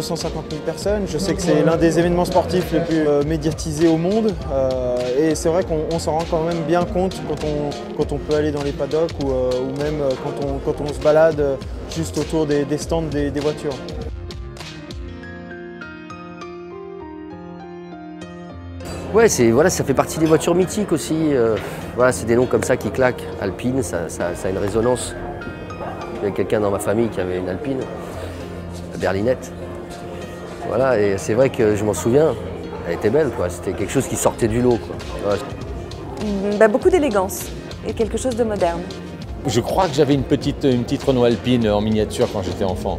250 000 personnes. Je sais que c'est l'un des événements sportifs les plus médiatisés au monde. Et c'est vrai qu'on s'en rend quand même bien compte quand on peut aller dans les paddocks ou même quand on se balade juste autour des stands des voitures. Ouais, voilà, ça fait partie des voitures mythiques aussi. Voilà, c'est des noms comme ça qui claquent. Alpine, ça a une résonance. Il y a quelqu'un dans ma famille qui avait une Alpine, la berlinette. Voilà, et c'est vrai que je m'en souviens, elle était belle, quoi. C'était quelque chose qui sortait du lot, quoi. Bah, beaucoup d'élégance et quelque chose de moderne. Je crois que j'avais une petite Renault Alpine en miniature quand j'étais enfant.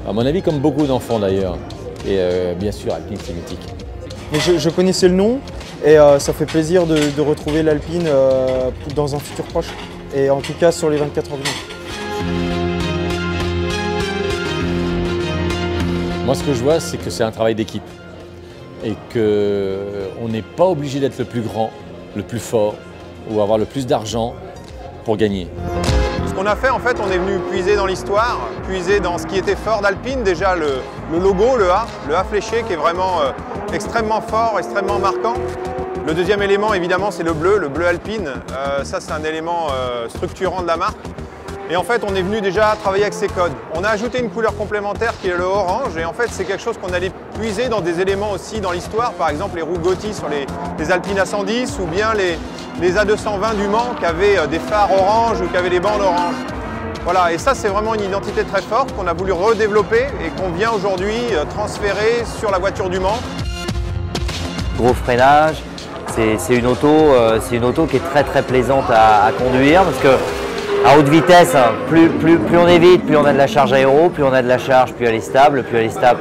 À mon avis, comme beaucoup d'enfants d'ailleurs. Et bien sûr, Alpine, c'est mythique. Mais je connaissais le nom et ça fait plaisir de retrouver l'Alpine dans un futur proche. Et en tout cas sur les 24 heures du Mans. Moi, ce que je vois, c'est que c'est un travail d'équipe. Et qu'on n'est pas obligé d'être le plus grand, le plus fort ou avoir le plus d'argent pour gagner. Ce qu'on a fait, en fait, on est venu puiser dans l'histoire, puiser dans ce qui était fort d'Alpine. Déjà le logo, le A fléché qui est vraiment extrêmement fort, extrêmement marquant. Le deuxième élément, évidemment, c'est le bleu Alpine. Ça, c'est un élément structurant de la marque. Et en fait, on est venu déjà travailler avec ces codes. On a ajouté une couleur complémentaire qui est le orange. Et en fait, c'est quelque chose qu'on allait puiser dans des éléments aussi dans l'histoire. Par exemple, les roues Gotti sur les Alpine A110 ou bien les A220 du Mans qui avaient des phares orange ou qui avaient des bandes orange. Voilà, et ça, c'est vraiment une identité très forte qu'on a voulu redévelopper et qu'on vient aujourd'hui transférer sur la voiture du Mans. Gros freinage, c'est une auto qui est très plaisante à conduire parce que à haute vitesse, plus on est vite, plus on a de la charge aéro, plus on a de la charge, plus elle est stable, plus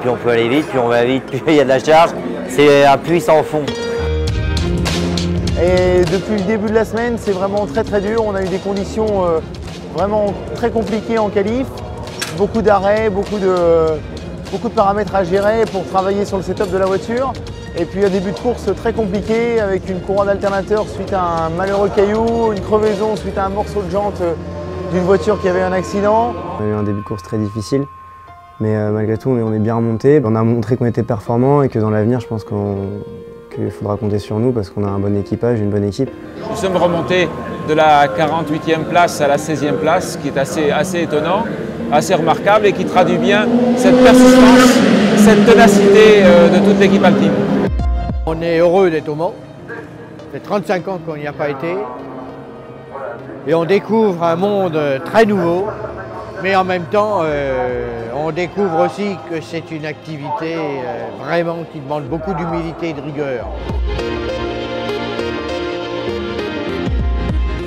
on peut aller vite, plus on va vite, plus il y a de la charge. C'est un puits sans fond. Et depuis le début de la semaine, c'est vraiment très dur. On a eu des conditions vraiment très compliquées en qualif, beaucoup d'arrêts, beaucoup de paramètres à gérer pour travailler sur le setup de la voiture. Et puis un début de course très compliqué avec une couronne d'alternateur suite à un malheureux caillou, une crevaison suite à un morceau de jante d'une voiture qui avait un accident. On a eu un début de course très difficile, mais malgré tout on est bien remonté. On a montré qu'on était performants et que dans l'avenir je pense qu'il faudra compter sur nous parce qu'on a un bon équipage, une bonne équipe. Nous sommes remontés de la 48e place à la 16e place, ce qui est assez étonnant, assez remarquable et qui traduit bien cette persistance, cette ténacité de toute l'équipe alpine. On est heureux d'être au Mans. Ça fait 35 ans qu'on n'y a pas été. Et on découvre un monde très nouveau. Mais en même temps, on découvre aussi que c'est une activité vraiment qui demande beaucoup d'humilité et de rigueur.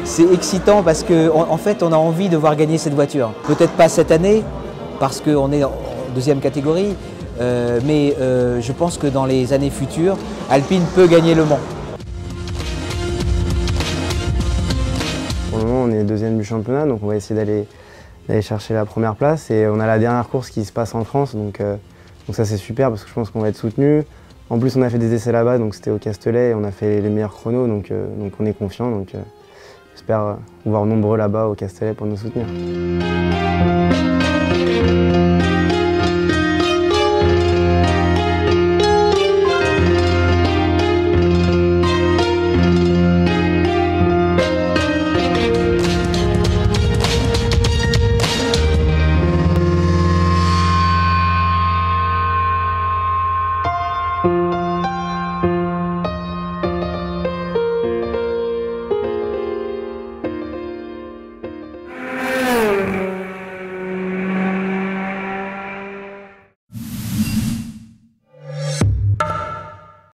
C'est excitant parce qu'en fait, on a envie de voir gagner cette voiture. Peut-être pas cette année, parce qu'on est en deuxième catégorie, mais je pense que dans les années futures, Alpine peut gagner le Mans. Pour le moment, on est deuxième du championnat, donc on va essayer d'aller chercher la première place. Et on a la dernière course qui se passe en France, donc ça c'est super parce que je pense qu'on va être soutenu. En plus, on a fait des essais là-bas, donc c'était au Castellet, et on a fait les meilleurs chronos, donc on est confiant. J'espère vous voir nombreux là-bas au Castellet pour nous soutenir.